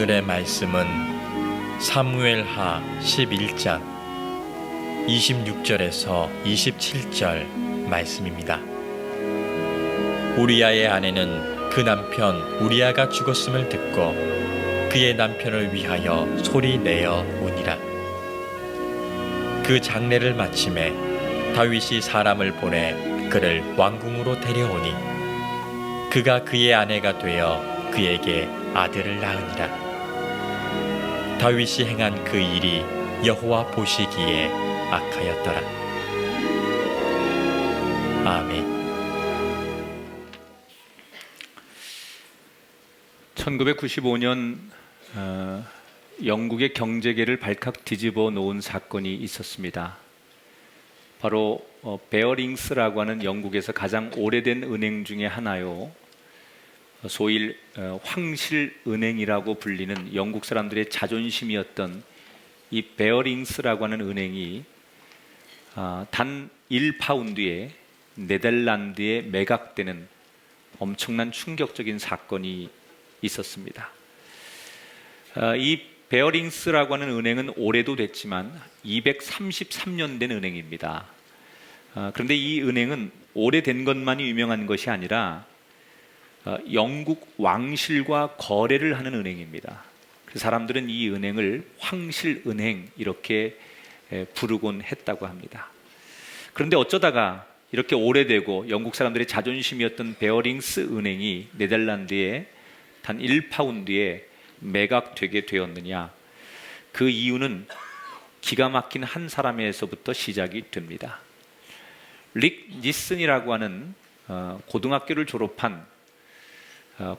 오늘의 말씀은 사무엘하 11장 26절에서 27절 말씀입니다. 우리아의 아내는 그 남편 우리아가 죽었음을 듣고 그의 남편을 위하여 소리 내어 우니라. 그 장례를 마침에 다윗이 사람을 보내 그를 왕궁으로 데려오니 그가 그의 아내가 되어 그에게 아들을 낳으니라. 다윗이 행한 그 일이 여호와 보시기에 악하였더라. 아멘. 1995년 영국의 경제계를 발칵 뒤집어 놓은 사건이 있었습니다. 바로 베어링스라고 하는 영국에서 가장 오래된 은행 중에 하나요. 소위 황실은행이라고 불리는 영국 사람들의 자존심이었던 이 베어링스라고 하는 은행이 단 1파운드에 네덜란드에 매각되는 엄청난 충격적인 사건이 있었습니다. 이 베어링스라고 하는 은행은 오래도 됐지만 233년 된 은행입니다. 그런데 이 은행은 오래된 것만이 유명한 것이 아니라 영국 왕실과 거래를 하는 은행입니다. 그래서 사람들은 이 은행을 황실은행 이렇게 부르곤 했다고 합니다. 그런데 어쩌다가 이렇게 오래되고 영국 사람들의 자존심이었던 베어링스 은행이 네덜란드에 단 1파운드에 매각되게 되었느냐? 그 이유는 기가 막힌 한 사람에서부터 시작이 됩니다. 릭 니슨이라고 하는 고등학교를 졸업한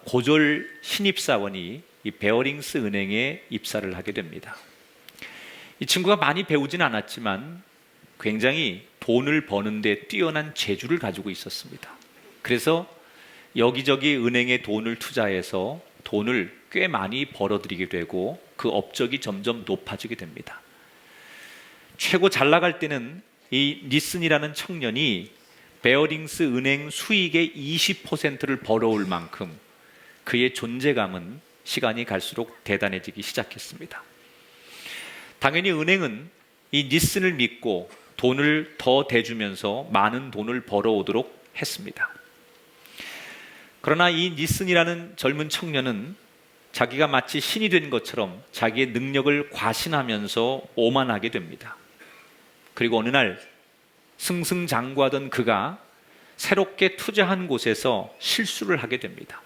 고졸 신입사원이 이 베어링스 은행에 입사를 하게 됩니다. 이 친구가 많이 배우진 않았지만 굉장히 돈을 버는데 뛰어난 재주를 가지고 있었습니다. 그래서 여기저기 은행에 돈을 투자해서 돈을 꽤 많이 벌어들이게 되고 그 업적이 점점 높아지게 됩니다. 최고 잘 나갈 때는 이 니슨이라는 청년이 베어링스 은행 수익의 20%를 벌어올 만큼 그의 존재감은 시간이 갈수록 대단해지기 시작했습니다. 당연히 은행은 이 니슨을 믿고 돈을 더 대주면서 많은 돈을 벌어오도록 했습니다. 그러나 이 니슨이라는 젊은 청년은 자기가 마치 신이 된 것처럼 자기의 능력을 과신하면서 오만하게 됩니다. 그리고 어느 날 승승장구하던 그가 새롭게 투자한 곳에서 실수를 하게 됩니다.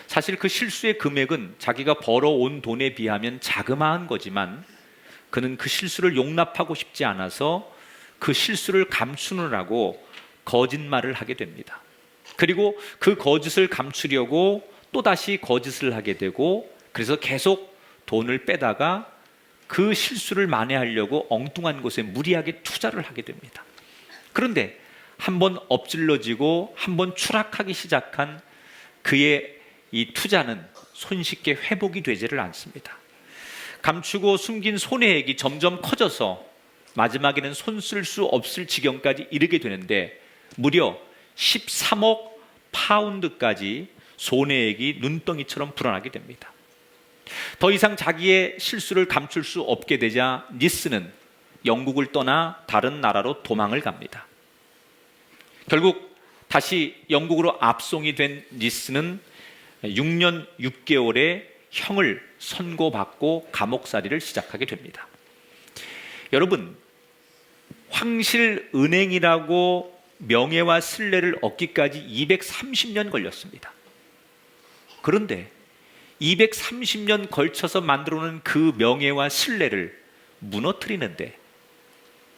사실 그 실수의 금액은 자기가 벌어온 돈에 비하면 자그마한 거지만 그는 그 실수를 용납하고 싶지 않아서 그 실수를 감추느라고 거짓말을 하게 됩니다. 그리고 그 거짓을 감추려고 또다시 거짓을 하게 되고 그래서 계속 돈을 빼다가 그 실수를 만회하려고 엉뚱한 곳에 무리하게 투자를 하게 됩니다. 그런데 한번 엎질러지고 한번 추락하기 시작한 그의 이 투자는 손쉽게 회복이 되지를 않습니다. 감추고 숨긴 손해액이 점점 커져서 마지막에는 손 쓸 수 없을 지경까지 이르게 되는데 무려 13억 파운드까지 손해액이 눈덩이처럼 불어나게 됩니다. 더 이상 자기의 실수를 감출 수 없게 되자 니스는 영국을 떠나 다른 나라로 도망을 갑니다. 결국 다시 영국으로 압송이 된 니스는 6년 6개월의 형을 선고받고 감옥살이를 시작하게 됩니다. 여러분, 황실은행이라고 명예와 신뢰를 얻기까지 230년 걸렸습니다. 그런데 230년 걸쳐서 만들어놓은 그 명예와 신뢰를 무너뜨리는데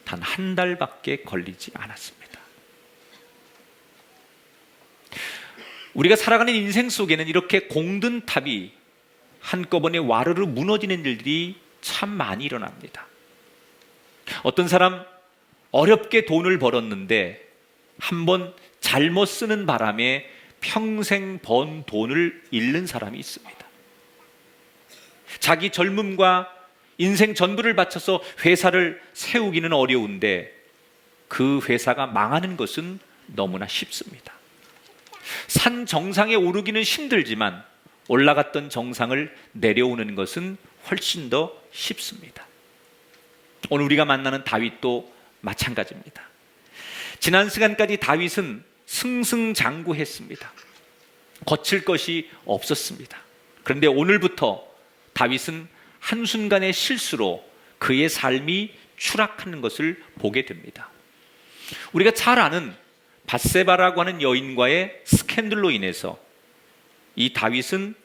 단 한 달밖에 걸리지 않았습니다. 우리가 살아가는 인생 속에는 이렇게 공든 탑이 한꺼번에 와르르 무너지는 일들이 참 많이 일어납니다. 어떤 사람 어렵게 돈을 벌었는데 한번 잘못 쓰는 바람에 평생 번 돈을 잃는 사람이 있습니다. 자기 젊음과 인생 전부를 바쳐서 회사를 세우기는 어려운데 그 회사가 망하는 것은 너무나 쉽습니다. 산 정상에 오르기는 힘들지만 올라갔던 정상을 내려오는 것은 훨씬 더 쉽습니다. 오늘 우리가 만나는 다윗도 마찬가지입니다. 지난 시간까지 다윗은 승승장구했습니다. 거칠 것이 없었습니다. 그런데 오늘부터 다윗은 한순간의 실수로 그의 삶이 추락하는 것을 보게 됩니다. 우리가 잘 아는 밧세바라고 하는 여인과의 스캔들로 인해서 이 다윗은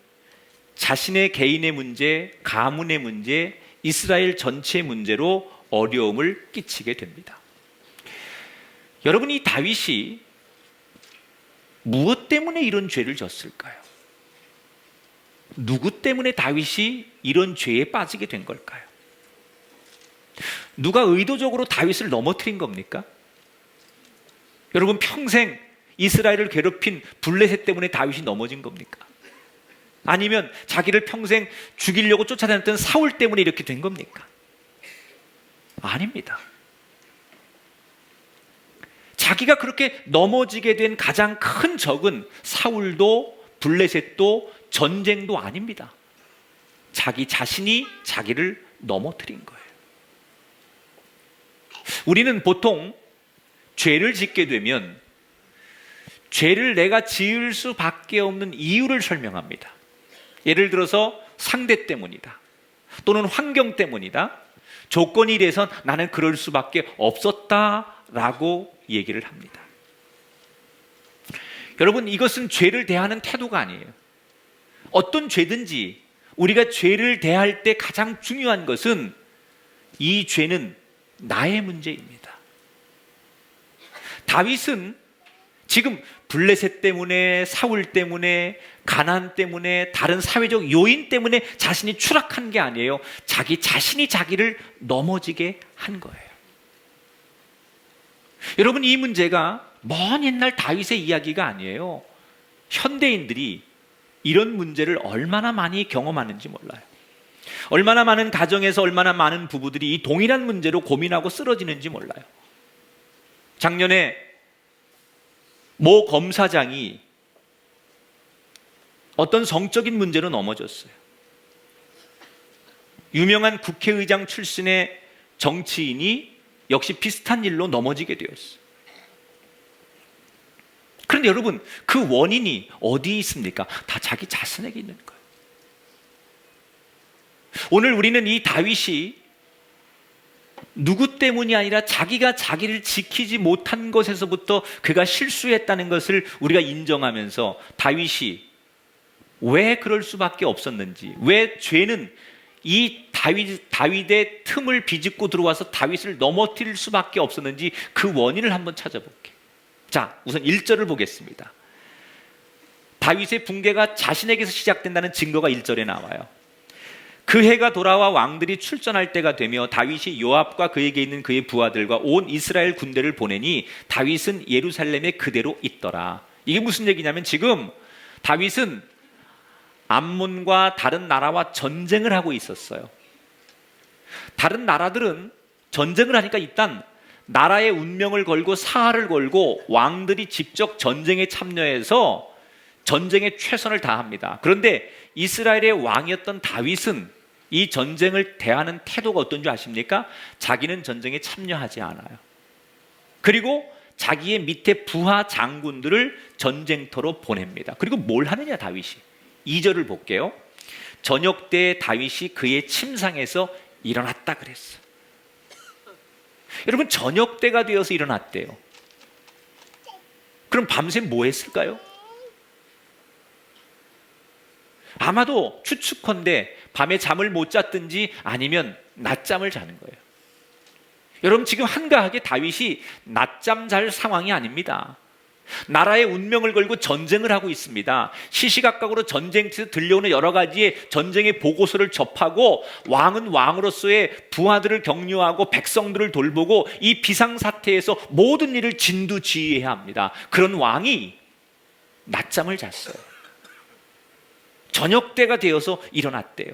자신의 개인의 문제, 가문의 문제, 이스라엘 전체의 문제로 어려움을 끼치게 됩니다. 여러분, 이 다윗이 무엇 때문에 이런 죄를 졌을까요? 누구 때문에 다윗이 이런 죄에 빠지게 된 걸까요? 누가 의도적으로 다윗을 넘어뜨린 겁니까? 여러분, 평생 이스라엘을 괴롭힌 블레셋 때문에 다윗이 넘어진 겁니까? 아니면 자기를 평생 죽이려고 쫓아다녔던 사울 때문에 이렇게 된 겁니까? 아닙니다. 자기가 그렇게 넘어지게 된 가장 큰 적은 사울도 블레셋도 전쟁도 아닙니다. 자기 자신이 자기를 넘어뜨린 거예요. 우리는 보통 죄를 짓게 되면 죄를 내가 지을 수밖에 없는 이유를 설명합니다. 예를 들어서 상대 때문이다, 또는 환경 때문이다, 조건이 이래서 나는 그럴 수밖에 없었다라고 얘기를 합니다. 여러분, 이것은 죄를 대하는 태도가 아니에요. 어떤 죄든지 우리가 죄를 대할 때 가장 중요한 것은 이 죄는 나의 문제입니다. 다윗은 지금 블레셋 때문에, 사울 때문에, 가난 때문에, 다른 사회적 요인 때문에 자신이 추락한 게 아니에요. 자기 자신이 자기를 넘어지게 한 거예요. 여러분, 이 문제가 먼 옛날 다윗의 이야기가 아니에요. 현대인들이 이런 문제를 얼마나 많이 경험하는지 몰라요. 얼마나 많은 가정에서 얼마나 많은 부부들이 이 동일한 문제로 고민하고 쓰러지는지 몰라요. 작년에 모 검사장이 어떤 성적인 문제로 넘어졌어요. 유명한 국회의장 출신의 정치인이 역시 비슷한 일로 넘어지게 되었어요. 그런데 여러분, 그 원인이 어디에 있습니까? 다 자기 자신에게 있는 거예요. 오늘 우리는 이 다윗이 누구 때문이 아니라 자기가 자기를 지키지 못한 것에서부터 그가 실수했다는 것을 우리가 인정하면서 다윗이 왜 그럴 수밖에 없었는지, 왜 죄는 이 다윗의 틈을 비집고 들어와서 다윗을 넘어뜨릴 수밖에 없었는지 그 원인을 한번 찾아볼게요. 자, 우선 1절을 보겠습니다. 다윗의 붕괴가 자신에게서 시작된다는 증거가 1절에 나와요. 그 해가 돌아와 왕들이 출전할 때가 되며 다윗이 요압과 그에게 있는 그의 부하들과 온 이스라엘 군대를 보내니 다윗은 예루살렘에 그대로 있더라. 이게 무슨 얘기냐면 지금 다윗은 암몬과 다른 나라와 전쟁을 하고 있었어요. 다른 나라들은 전쟁을 하니까 일단 나라의 운명을 걸고 사활을 걸고 왕들이 직접 전쟁에 참여해서 전쟁에 최선을 다합니다. 그런데 이스라엘의 왕이었던 다윗은 이 전쟁을 대하는 태도가 어떤지 아십니까? 자기는 전쟁에 참여하지 않아요. 그리고 자기의 밑에 부하 장군들을 전쟁터로 보냅니다. 그리고 뭘 하느냐, 다윗이. 2절을 볼게요. 저녁 때 다윗이 그의 침상에서 일어났다 그랬어요. 여러분, 저녁 때가 되어서 일어났대요. 그럼 밤새 뭐 했을까요? 아마도 추측컨대 밤에 잠을 못 잤든지 아니면 낮잠을 자는 거예요. 여러분, 지금 한가하게 다윗이 낮잠 잘 상황이 아닙니다. 나라의 운명을 걸고 전쟁을 하고 있습니다. 시시각각으로 전쟁터에서 들려오는 여러 가지의 전쟁의 보고서를 접하고 왕은 왕으로서의 부하들을 격려하고 백성들을 돌보고 이 비상사태에서 모든 일을 진두지휘해야 합니다. 그런 왕이 낮잠을 잤어요. 저녁 때가 되어서 일어났대요.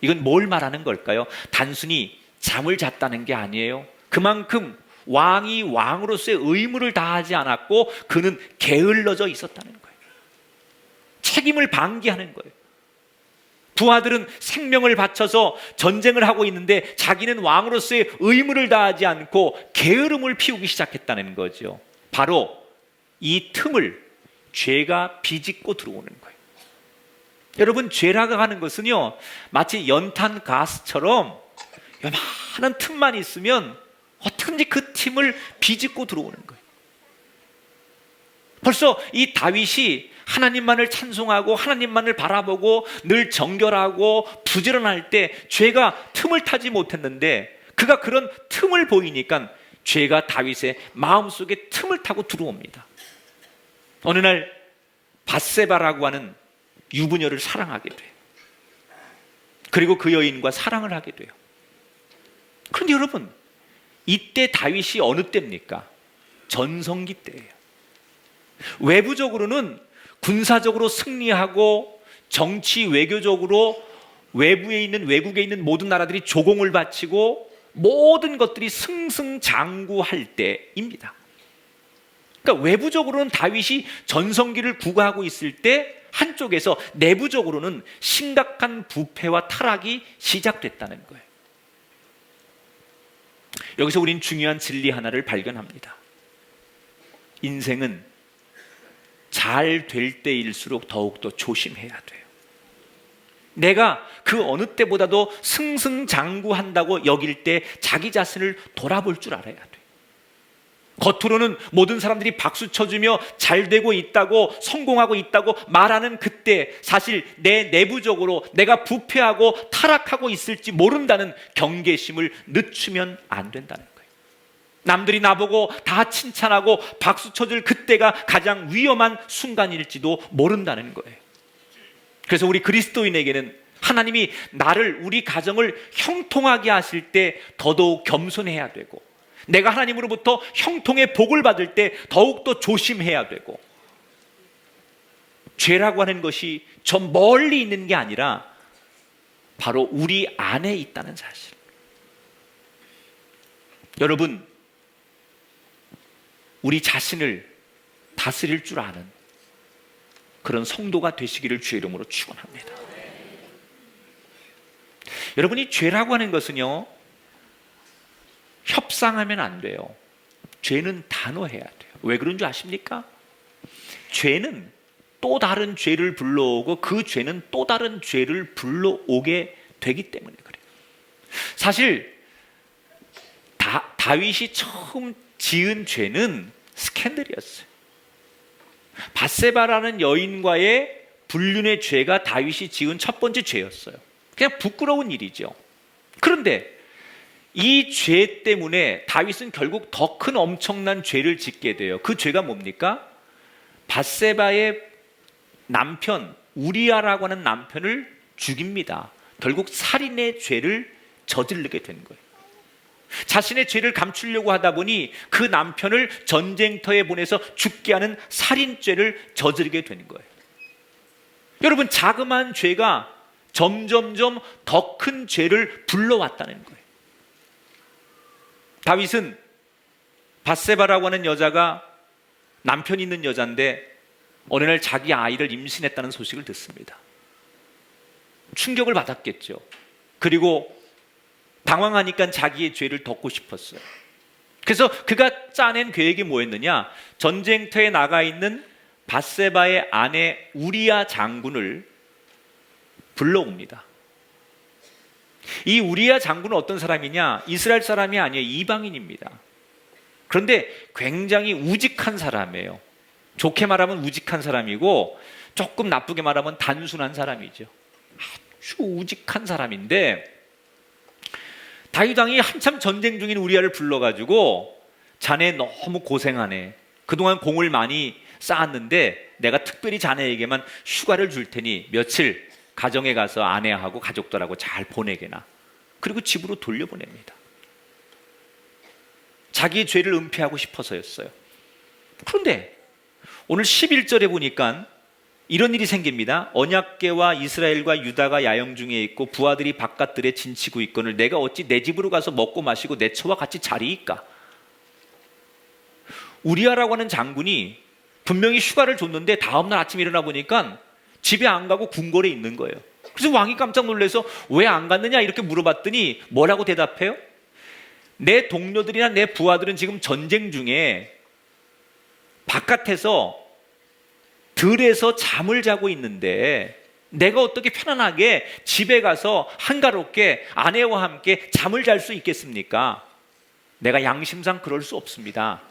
이건 뭘 말하는 걸까요? 단순히 잠을 잤다는 게 아니에요. 그만큼 왕이 왕으로서의 의무를 다하지 않았고 그는 게을러져 있었다는 거예요. 책임을 방기하는 거예요. 부하들은 생명을 바쳐서 전쟁을 하고 있는데 자기는 왕으로서의 의무를 다하지 않고 게으름을 피우기 시작했다는 거죠. 바로 이 틈을 죄가 비집고 들어오는 거예요. 여러분, 죄라고 하는 것은요, 마치 연탄 가스처럼 요만한 틈만 있으면 어떻게든지 그 틈을 비집고 들어오는 거예요. 벌써 이 다윗이 하나님만을 찬송하고 하나님만을 바라보고 늘 정결하고 부지런할 때 죄가 틈을 타지 못했는데, 그가 그런 틈을 보이니까 죄가 다윗의 마음속에 틈을 타고 들어옵니다. 어느 날 밧세바라고 하는 유부녀를 사랑하게 돼요. 그리고 그 여인과 사랑을 하게 돼요. 그런데 여러분, 이때 다윗이 어느 때입니까? 전성기 때예요. 외부적으로는 군사적으로 승리하고 정치 외교적으로 외국에 있는 모든 나라들이 조공을 바치고 모든 것들이 승승장구할 때입니다. 그러니까 외부적으로는 다윗이 전성기를 구가하고 있을 때, 한쪽에서 내부적으로는 심각한 부패와 타락이 시작됐다는 거예요. 여기서 우린 중요한 진리 하나를 발견합니다. 인생은 잘 될 때일수록 더욱더 조심해야 돼요. 내가 그 어느 때보다도 승승장구한다고 여길 때 자기 자신을 돌아볼 줄 알아야 돼요. 겉으로는 모든 사람들이 박수 쳐주며 잘 되고 있다고, 성공하고 있다고 말하는 그때, 사실 내 내부적으로 내가 부패하고 타락하고 있을지 모른다는 경계심을 늦추면 안 된다는 거예요. 남들이 나보고 다 칭찬하고 박수 쳐줄 그때가 가장 위험한 순간일지도 모른다는 거예요. 그래서 우리 그리스도인에게는 하나님이 나를, 우리 가정을 형통하게 하실 때 더더욱 겸손해야 되고, 내가 하나님으로부터 형통의 복을 받을 때 더욱더 조심해야 되고, 죄라고 하는 것이 저 멀리 있는 게 아니라 바로 우리 안에 있다는 사실. 여러분, 우리 자신을 다스릴 줄 아는 그런 성도가 되시기를 주의 이름으로 축원합니다. 여러분이 죄라고 하는 것은요, 협상하면 안 돼요. 죄는 단호해야 돼요. 왜 그런 줄 아십니까? 죄는 또 다른 죄를 불러오고 그 죄는 또 다른 죄를 불러오게 되기 때문에 그래요. 사실 다윗이 처음 지은 죄는 스캔들이었어요. 밧세바라는 여인과의 불륜의 죄가 다윗이 지은 첫 번째 죄였어요. 그냥 부끄러운 일이죠. 그런데 이 죄 때문에 다윗은 결국 더 큰 엄청난 죄를 짓게 돼요. 그 죄가 뭡니까? 밧세바의 남편 우리아라고 하는 남편을 죽입니다. 결국 살인의 죄를 저지르게 된 거예요. 자신의 죄를 감추려고 하다 보니 그 남편을 전쟁터에 보내서 죽게 하는 살인죄를 저지르게 되는 거예요. 여러분, 자그마한 죄가 점점점 더 큰 죄를 불러왔다는 거예요. 다윗은 밧세바라고 하는 여자가 남편 있는 여자인데 어느 날 자기 아이를 임신했다는 소식을 듣습니다. 충격을 받았겠죠. 그리고 당황하니까 자기의 죄를 덮고 싶었어요. 그래서 그가 짜낸 계획이 뭐였느냐? 전쟁터에 나가 있는 밧세바의 아내 우리아 장군을 불러옵니다. 이 우리아 장군은 어떤 사람이냐? 이스라엘 사람이 아니에요. 이방인입니다. 그런데 굉장히 우직한 사람이에요. 좋게 말하면 우직한 사람이고 조금 나쁘게 말하면 단순한 사람이죠. 아주 우직한 사람인데 다윗 왕이 한참 전쟁 중인 우리아를 불러가지고 자네 너무 고생하네. 그동안 공을 많이 쌓았는데 내가 특별히 자네에게만 휴가를 줄 테니 며칠 가정에 가서 아내하고 가족들하고 잘 보내게나. 그리고 집으로 돌려보냅니다. 자기의 죄를 은폐하고 싶어서였어요. 그런데 오늘 11절에 보니까 이런 일이 생깁니다. 언약궤와 이스라엘과 유다가 야영 중에 있고 부하들이 바깥들에 진치고 있거늘 내가 어찌 내 집으로 가서 먹고 마시고 내 처와 같이 자리이까? 우리아라고 하는 장군이 분명히 휴가를 줬는데 다음날 아침에 일어나 보니까 집에 안 가고 궁궐에 있는 거예요. 그래서 왕이 깜짝 놀라서 왜 안 갔느냐 이렇게 물어봤더니 뭐라고 대답해요? 내 동료들이나 내 부하들은 지금 전쟁 중에 바깥에서 들에서 잠을 자고 있는데 내가 어떻게 편안하게 집에 가서 한가롭게 아내와 함께 잠을 잘 수 있겠습니까? 내가 양심상 그럴 수 없습니다.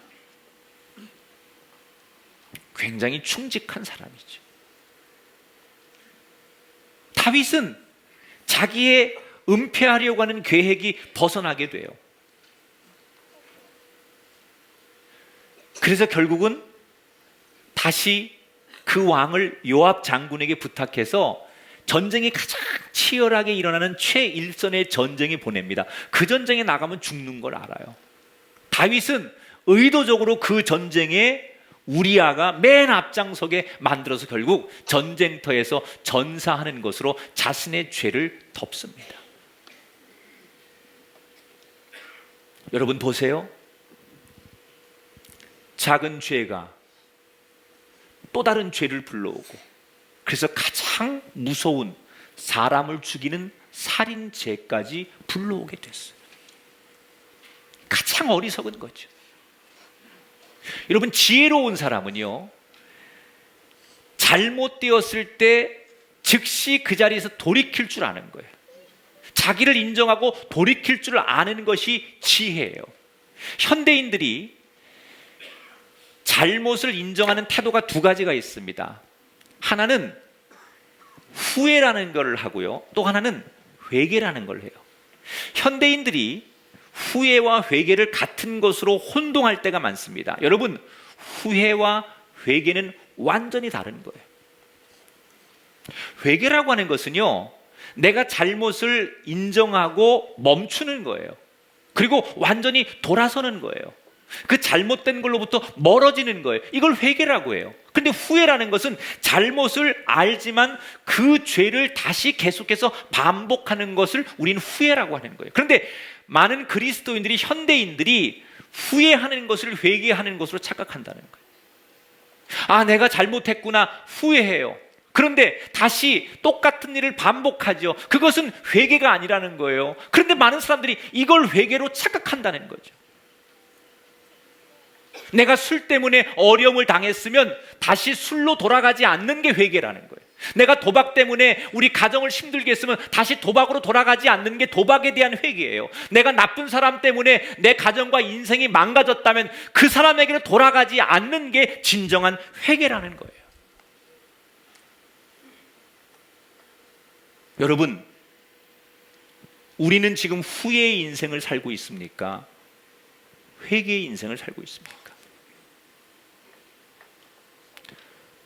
굉장히 충직한 사람이죠. 다윗은 자기의 은폐하려고 하는 계획이 벗어나게 돼요. 그래서 결국은 다시 그 왕을 요압 장군에게 부탁해서 전쟁이 가장 치열하게 일어나는 최일선의 전쟁에 보냅니다. 그 전쟁에 나가면 죽는 걸 알아요. 다윗은 의도적으로 그 전쟁에 우리아가 맨 앞장서게 만들어서 결국 전쟁터에서 전사하는 것으로 자신의 죄를 덮습니다. 여러분 보세요. 작은 죄가 또 다른 죄를 불러오고, 그래서 가장 무서운 사람을 죽이는 살인죄까지 불러오게 됐어요. 가장 어리석은 거죠. 여러분, 지혜로운 사람은요, 잘못되었을 때 즉시 그 자리에서 돌이킬 줄 아는 거예요. 자기를 인정하고 돌이킬 줄 아는 것이 지혜예요. 현대인들이 잘못을 인정하는 태도가 두 가지가 있습니다. 하나는 후회라는 걸 하고요, 또 하나는 회개라는 걸 해요. 현대인들이 후회와 회개를 같은 것으로 혼동할 때가 많습니다. 여러분, 후회와 회개는 완전히 다른 거예요. 회개라고 하는 것은요, 내가 잘못을 인정하고 멈추는 거예요. 그리고 완전히 돌아서는 거예요. 그 잘못된 걸로부터 멀어지는 거예요. 이걸 회개라고 해요. 근데 후회라는 것은 잘못을 알지만 그 죄를 다시 계속해서 반복하는 것을 우리는 후회라고 하는 거예요. 그런데 많은 그리스도인들이, 현대인들이 후회하는 것을 회개하는 것으로 착각한다는 거예요. 아, 내가 잘못했구나, 후회해요. 그런데 다시 똑같은 일을 반복하죠. 그것은 회개가 아니라는 거예요. 그런데 많은 사람들이 이걸 회개로 착각한다는 거죠. 내가 술 때문에 어려움을 당했으면 다시 술로 돌아가지 않는 게 회개라는 거예요. 내가 도박 때문에 우리 가정을 힘들게 했으면 다시 도박으로 돌아가지 않는 게 도박에 대한 회개예요. 내가 나쁜 사람 때문에 내 가정과 인생이 망가졌다면 그 사람에게로 돌아가지 않는 게 진정한 회개라는 거예요. 여러분, 우리는 지금 후회의 인생을 살고 있습니까? 회개의 인생을 살고 있습니까?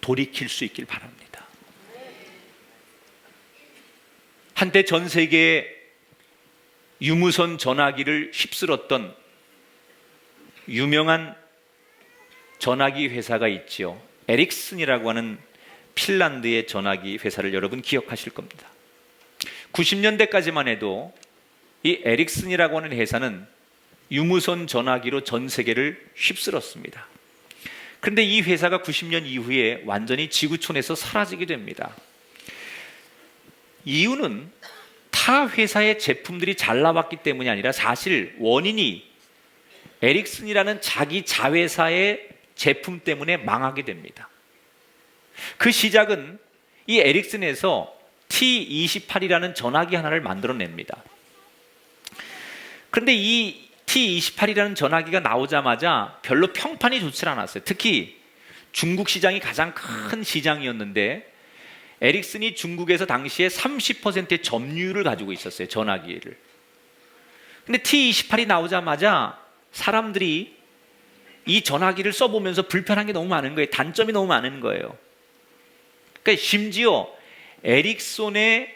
돌이킬 수 있길 바랍니다. 한때 전 세계에 유무선 전화기를 휩쓸었던 유명한 전화기 회사가 있죠. 에릭슨이라고 하는 핀란드의 전화기 회사를 여러분 기억하실 겁니다. 90년대까지만 해도 이 에릭슨이라고 하는 회사는 유무선 전화기로 전 세계를 휩쓸었습니다. 그런데 이 회사가 90년 이후에 완전히 지구촌에서 사라지게 됩니다. 이유는 타 회사의 제품들이 잘 나왔기 때문이 아니라 사실 원인이 에릭슨이라는 자기 자회사의 제품 때문에 망하게 됩니다. 그 시작은 이 에릭슨에서 T28이라는 전화기 하나를 만들어냅니다. 그런데 이 T28이라는 전화기가 나오자마자 별로 평판이 좋지 않았어요. 특히 중국 시장이 가장 큰 시장이었는데 에릭슨이 중국에서 당시에 30%의 점유율을 가지고 있었어요, 전화기를. 근데 T28이 나오자마자 사람들이 이 전화기를 써보면서 불편한 게 너무 많은 거예요. 단점이 너무 많은 거예요. 그러니까 심지어 에릭손의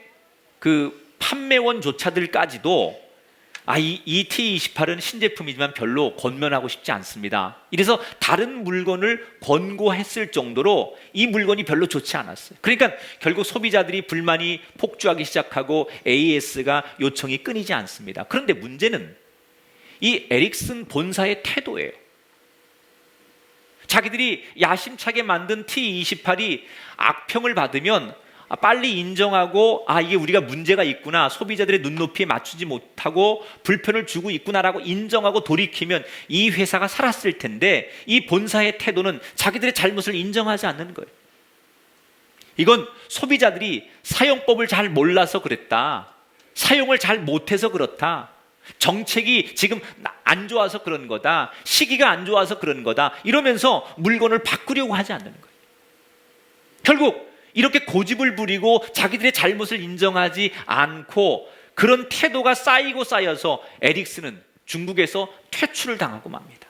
그 판매원조차들까지도 이 T28은 신제품이지만 별로 권면하고 싶지 않습니다. 이래서 다른 물건을 권고했을 정도로 이 물건이 별로 좋지 않았어요. 그러니까 결국 소비자들이 불만이 폭주하기 시작하고 AS가 요청이 끊이지 않습니다. 그런데 문제는 이 에릭슨 본사의 태도예요. 자기들이 야심차게 만든 T28이 악평을 받으면 빨리 인정하고 이게 우리가 문제가 있구나, 소비자들의 눈높이에 맞추지 못하고 불편을 주고 있구나라고 인정하고 돌이키면 이 회사가 살았을 텐데, 이 본사의 태도는 자기들의 잘못을 인정하지 않는 거예요. 이건 소비자들이 사용법을 잘 몰라서 그랬다, 사용을 잘 못해서 그렇다, 정책이 지금 안 좋아서 그런 거다, 시기가 안 좋아서 그런 거다, 이러면서 물건을 바꾸려고 하지 않는 거예요. 결국 이렇게 고집을 부리고 자기들의 잘못을 인정하지 않고 그런 태도가 쌓이고 쌓여서 에릭슨은 중국에서 퇴출을 당하고 맙니다.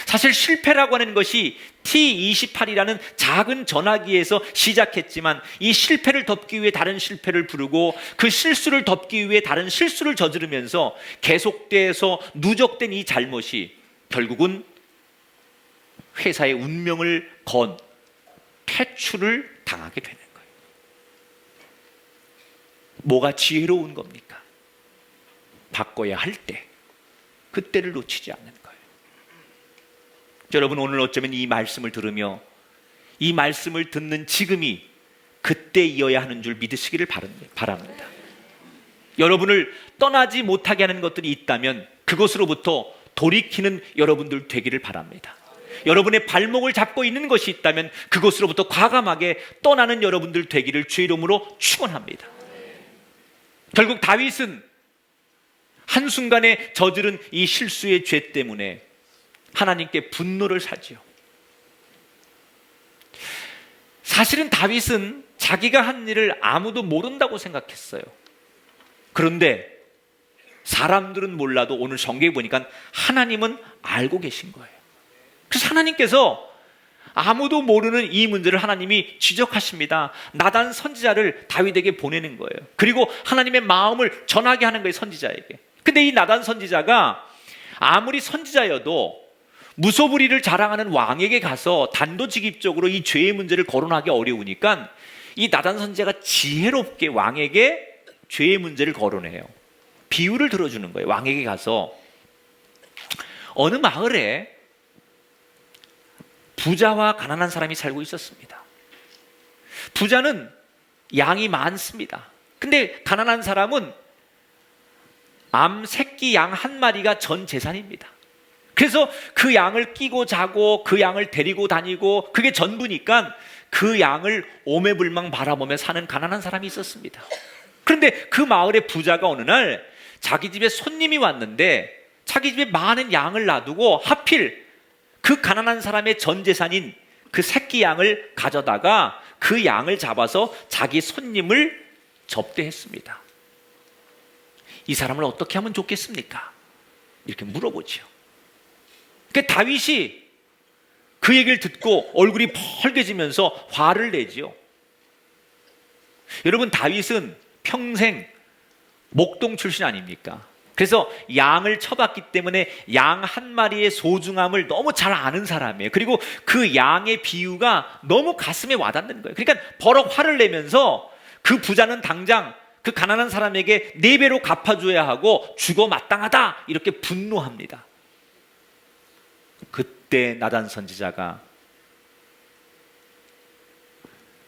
사실 실패라고 하는 것이 T28이라는 작은 전화기에서 시작했지만, 이 실패를 덮기 위해 다른 실패를 부르고 그 실수를 덮기 위해 다른 실수를 저지르면서 계속돼서 누적된 이 잘못이 결국은 회사의 운명을 건 퇴출을 당하게 되는 거예요. 뭐가 지혜로운 겁니까? 바꿔야 할 때, 그때를 놓치지 않는 거예요. 여러분, 오늘 어쩌면 이 말씀을 들으며 이 말씀을 듣는 지금이 그때이어야 하는 줄 믿으시기를 바랍니다. 여러분을 떠나지 못하게 하는 것들이 있다면 그것으로부터 돌이키는 여러분들 되기를 바랍니다. 여러분의 발목을 잡고 있는 것이 있다면 그것으로부터 과감하게 떠나는 여러분들 되기를 주의 이름으로 축원합니다. 결국 다윗은 한순간에 저지른 이 실수의 죄 때문에 하나님께 분노를 사지요. 사실은 다윗은 자기가 한 일을 아무도 모른다고 생각했어요. 그런데 사람들은 몰라도 오늘 성경에 보니까 하나님은 알고 계신 거예요. 그래서 하나님께서 아무도 모르는 이 문제를 하나님이 지적하십니다. 나단 선지자를 다윗에게 보내는 거예요. 그리고 하나님의 마음을 전하게 하는 거예요, 선지자에게. 근데 이 나단 선지자가 아무리 선지자여도 무소불위를 자랑하는 왕에게 가서 단도직입적으로 이 죄의 문제를 거론하기 어려우니까 이 나단 선지자가 지혜롭게 왕에게 죄의 문제를 거론해요. 비유를 들어주는 거예요. 왕에게 가서 어느 마을에 부자와 가난한 사람이 살고 있었습니다. 부자는 양이 많습니다. 근데 가난한 사람은 암 새끼 양 한 마리가 전 재산입니다. 그래서 그 양을 끼고 자고 그 양을 데리고 다니고 그게 전부니까 그 양을 오매불망 바라보며 사는 가난한 사람이 있었습니다. 그런데 그 마을의 부자가 어느 날 자기 집에 손님이 왔는데 자기 집에 많은 양을 놔두고 하필 그 가난한 사람의 전 재산인 그 새끼 양을 가져다가 그 양을 잡아서 자기 손님을 접대했습니다. 이 사람을 어떻게 하면 좋겠습니까? 이렇게 물어보죠. 그러니까 다윗이 그 얘기를 듣고 얼굴이 펄개지면서 화를 내지요. 여러분, 다윗은 평생 목동 출신 아닙니까? 그래서 양을 쳐봤기 때문에 양 한 마리의 소중함을 너무 잘 아는 사람이에요. 그리고 그 양의 비유가 너무 가슴에 와닿는 거예요. 그러니까 버럭 화를 내면서 그 부자는 당장 그 가난한 사람에게 4배로 갚아줘야 하고 죽어 마땅하다, 이렇게 분노합니다. 그때 나단 선지자가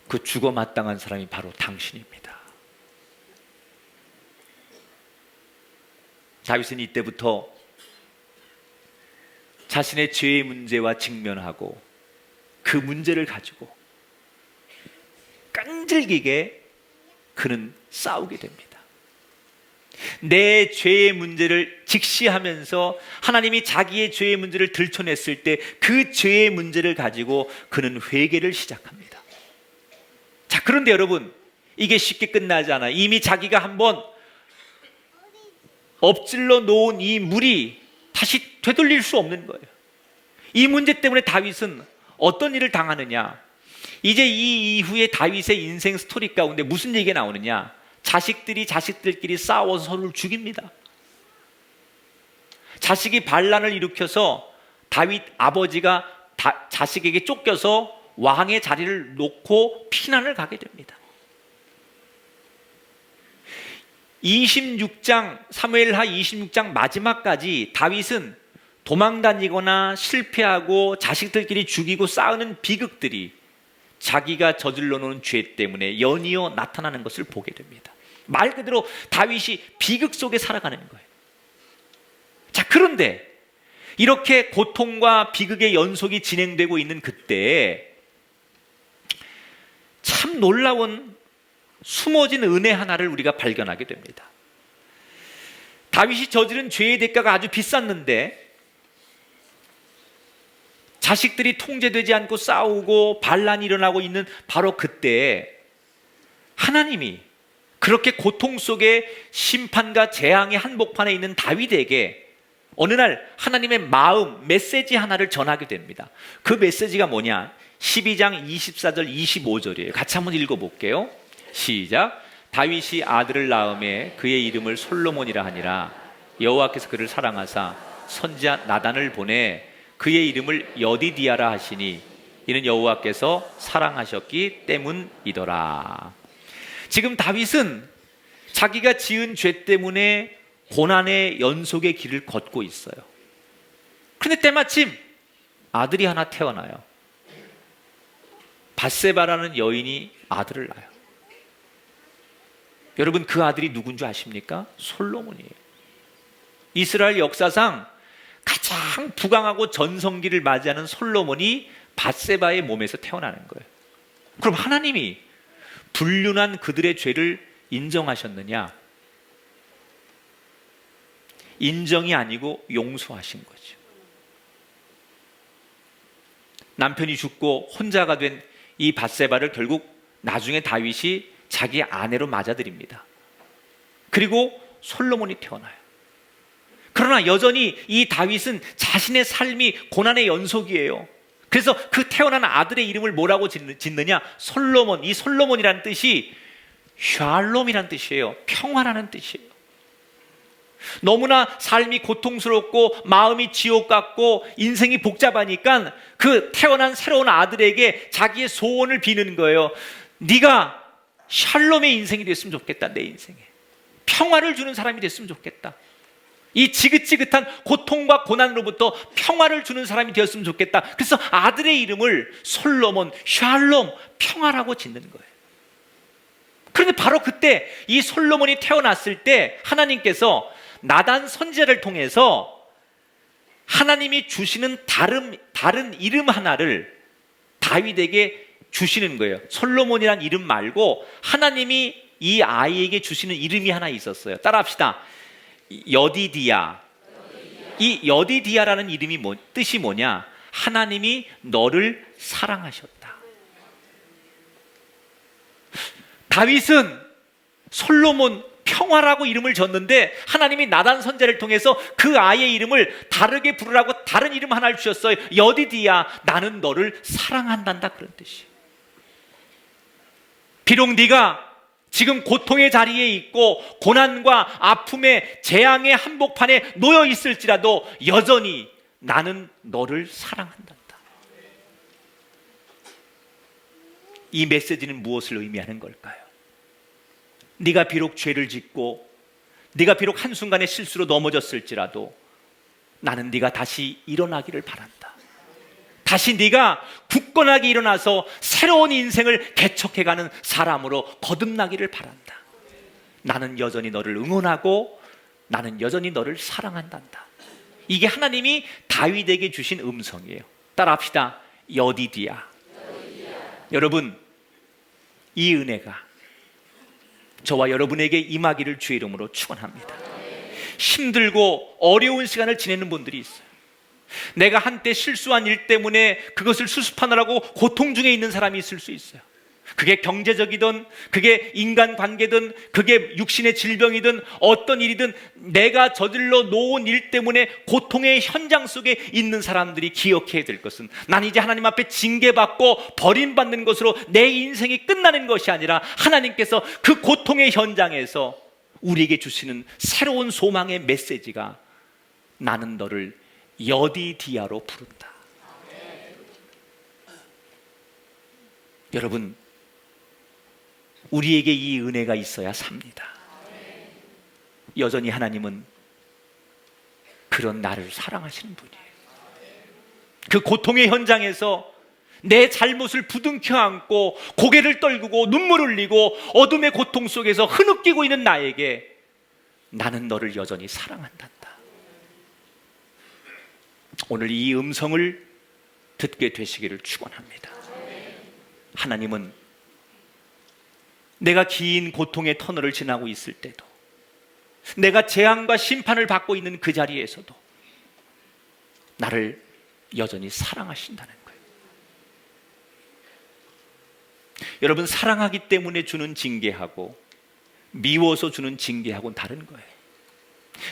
그 죽어 마땅한 사람이 바로 당신입니다. 다윗은 이때부터 자신의 죄의 문제와 직면하고 그 문제를 가지고 끈질기게 그는 싸우게 됩니다. 내 죄의 문제를 직시하면서 하나님이 자기의 죄의 문제를 들춰냈을 때 그 죄의 문제를 가지고 그는 회개를 시작합니다. 자, 그런데 여러분, 이게 쉽게 끝나지 않아요. 이미 자기가 한번 엎질러 놓은 이 물이 다시 되돌릴 수 없는 거예요. 이 문제 때문에 다윗은 어떤 일을 당하느냐? 이제 이 이후에 다윗의 인생 스토리 가운데 무슨 얘기가 나오느냐? 자식들이 자식들끼리 싸워서 서로를 죽입니다. 자식이 반란을 일으켜서 다윗 아버지가 자식에게 쫓겨서 왕의 자리를 놓고 피난을 가게 됩니다. 26장 사무엘하 26장 마지막까지 다윗은 도망다니거나 실패하고 자식들끼리 죽이고 싸우는 비극들이 자기가 저질러 놓은 죄 때문에 연이어 나타나는 것을 보게 됩니다. 말 그대로 다윗이 비극 속에 살아가는 거예요. 자, 그런데 이렇게 고통과 비극의 연속이 진행되고 있는 그때에 참 놀라운 숨어진 은혜 하나를 우리가 발견하게 됩니다. 다윗이 저지른 죄의 대가가 아주 비쌌는데 자식들이 통제되지 않고 싸우고 반란이 일어나고 있는 바로 그때에 하나님이 그렇게 고통 속에 심판과 재앙의 한복판에 있는 다윗에게 어느 날 하나님의 마음, 메시지 하나를 전하게 됩니다. 그 메시지가 뭐냐? 12장 24절 25절이에요. 같이 한번 읽어볼게요. 시작. 다윗이 아들을 낳음에 그의 이름을 솔로몬이라 하니라. 여호와께서 그를 사랑하사 선지자 나단을 보내 그의 이름을 여디디아라 하시니 이는 여호와께서 사랑하셨기 때문이더라. 지금 다윗은 자기가 지은 죄 때문에 고난의 연속의 길을 걷고 있어요. 그런데 때마침 아들이 하나 태어나요. 밧세바라는 여인이 아들을 낳아요. 여러분, 그 아들이 누군지 아십니까? 솔로몬이에요. 이스라엘 역사상 가장 부강하고 전성기를 맞이하는 솔로몬이 밧세바의 몸에서 태어나는 거예요. 그럼 하나님이 불륜한 그들의 죄를 인정하셨느냐? 인정이 아니고 용서하신 거죠. 남편이 죽고 혼자가 된 이 밧세바를 결국 나중에 다윗이 자기 아내로 맞아들입니다. 그리고 솔로몬이 태어나요. 그러나 여전히 이 다윗은 자신의 삶이 고난의 연속이에요. 그래서 그 태어난 아들의 이름을 뭐라고 짓느냐? 솔로몬. 이 솔로몬이라는 뜻이 샬롬이라는 뜻이에요. 평화라는 뜻이에요. 너무나 삶이 고통스럽고 마음이 지옥 같고 인생이 복잡하니까 그 태어난 새로운 아들에게 자기의 소원을 비는 거예요. 네가 샬롬의 인생이 됐으면 좋겠다. 내 인생에 평화를 주는 사람이 됐으면 좋겠다. 이 지긋지긋한 고통과 고난으로부터 평화를 주는 사람이 되었으면 좋겠다. 그래서 아들의 이름을 솔로몬, 샬롬, 평화라고 짓는 거예요. 그런데 바로 그때 이 솔로몬이 태어났을 때 하나님께서 나단 선지자를 통해서 하나님이 주시는 다른 이름 하나를 다윗에게 주시는 거예요. 솔로몬이란 이름 말고 하나님이 이 아이에게 주시는 이름이 하나 있었어요. 따라합시다. 여디디아. 이 여디디아라는 이름이 뜻이 뭐냐? 하나님이 너를 사랑하셨다. 다윗은 솔로몬 평화라고 이름을 줬는데 하나님이 나단 선지자를 통해서 그 아이의 이름을 다르게 부르라고 다른 이름 하나를 주셨어요. 여디디야, 나는 너를 사랑한단다, 그런 뜻이에요. 비록 네가 지금 고통의 자리에 있고 고난과 아픔의 재앙의 한복판에 놓여 있을지라도 여전히 나는 너를 사랑한단다. 이 메시지는 무엇을 의미하는 걸까요? 네가 비록 죄를 짓고 네가 비록 한순간의 실수로 넘어졌을지라도 나는 네가 다시 일어나기를 바란다. 다시 네가 굳건하게 일어나서 새로운 인생을 개척해가는 사람으로 거듭나기를 바란다. 나는 여전히 너를 응원하고 나는 여전히 너를 사랑한단다. 이게 하나님이 다윗에게 주신 음성이에요. 따라합시다. 여디디야. 여러분, 이 은혜가 저와 여러분에게 임하기를 주의 이름으로 축원합니다. 힘들고 어려운 시간을 지내는 분들이 있어요. 내가 한때 실수한 일 때문에 그것을 수습하느라고 고통 중에 있는 사람이 있을 수 있어요. 그게 경제적이든 그게 인간관계든 그게 육신의 질병이든 어떤 일이든 내가 저질러 놓은 일 때문에 고통의 현장 속에 있는 사람들이 기억해야 될 것은 난 이제 하나님 앞에 징계받고 버림받는 것으로 내 인생이 끝나는 것이 아니라 하나님께서 그 고통의 현장에서 우리에게 주시는 새로운 소망의 메시지가 나는 너를 여디디아로 부른다. 여러분, 우리에게 이 은혜가 있어야 삽니다. 여전히 하나님은 그런 나를 사랑하시는 분이에요. 그 고통의 현장에서 내 잘못을 부둥켜 안고 고개를 떨구고 눈물을 흘리고 어둠의 고통 속에서 흐느끼고 있는 나에게 나는 너를 여전히 사랑한단다. 오늘 이 음성을 듣게 되시기를 축원합니다. 하나님은 내가 긴 고통의 터널을 지나고 있을 때도, 내가 재앙과 심판을 받고 있는 그 자리에서도 나를 여전히 사랑하신다는 거예요. 여러분, 사랑하기 때문에 주는 징계하고 미워서 주는 징계하고는 다른 거예요.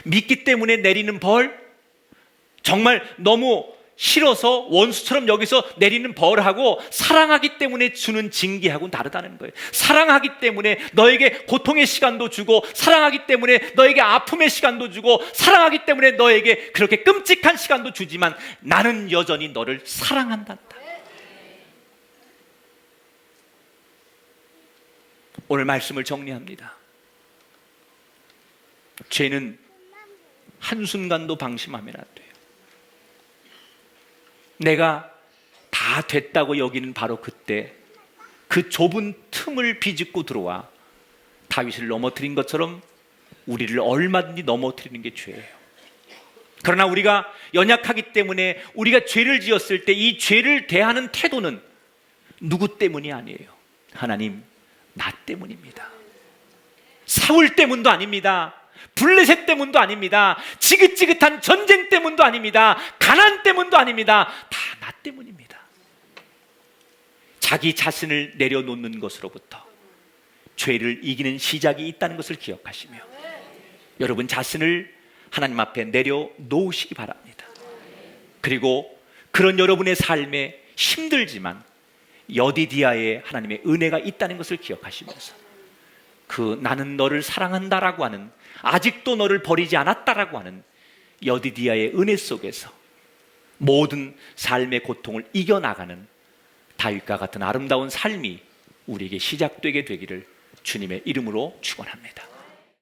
믿기 때문에 내리는 벌, 정말 너무 싫어서 원수처럼 여기서 내리는 벌하고 사랑하기 때문에 주는 징계하고는 다르다는 거예요. 사랑하기 때문에 너에게 고통의 시간도 주고, 사랑하기 때문에 너에게 아픔의 시간도 주고, 사랑하기 때문에 너에게 그렇게 끔찍한 시간도 주지만 나는 여전히 너를 사랑한단다. 오늘 말씀을 정리합니다. 죄는 한순간도 방심하면 안 돼요. 내가 다 됐다고 여기는 바로 그때 그 좁은 틈을 비집고 들어와 다윗을 넘어뜨린 것처럼 우리를 얼마든지 넘어뜨리는 게 죄예요. 그러나 우리가 연약하기 때문에 우리가 죄를 지었을 때 이 죄를 대하는 태도는 누구 때문이 아니에요. 하나님, 나 때문입니다. 사울 때문도 아닙니다. 블레셋 때문도 아닙니다. 지긋지긋한 전쟁 때문도 아닙니다. 가난 때문도 아닙니다. 다 나 때문입니다. 자기 자신을 내려놓는 것으로부터 죄를 이기는 시작이 있다는 것을 기억하시며 여러분 자신을 하나님 앞에 내려놓으시기 바랍니다. 그리고 그런 여러분의 삶에 힘들지만 여디디아에 하나님의 은혜가 있다는 것을 기억하시면서 그 나는 너를 사랑한다라고 하는, 아직도 너를 버리지 않았다라고 하는 여디디아의 은혜 속에서 모든 삶의 고통을 이겨나가는 다윗과 같은 아름다운 삶이 우리에게 시작되게 되기를 주님의 이름으로 축원합니다.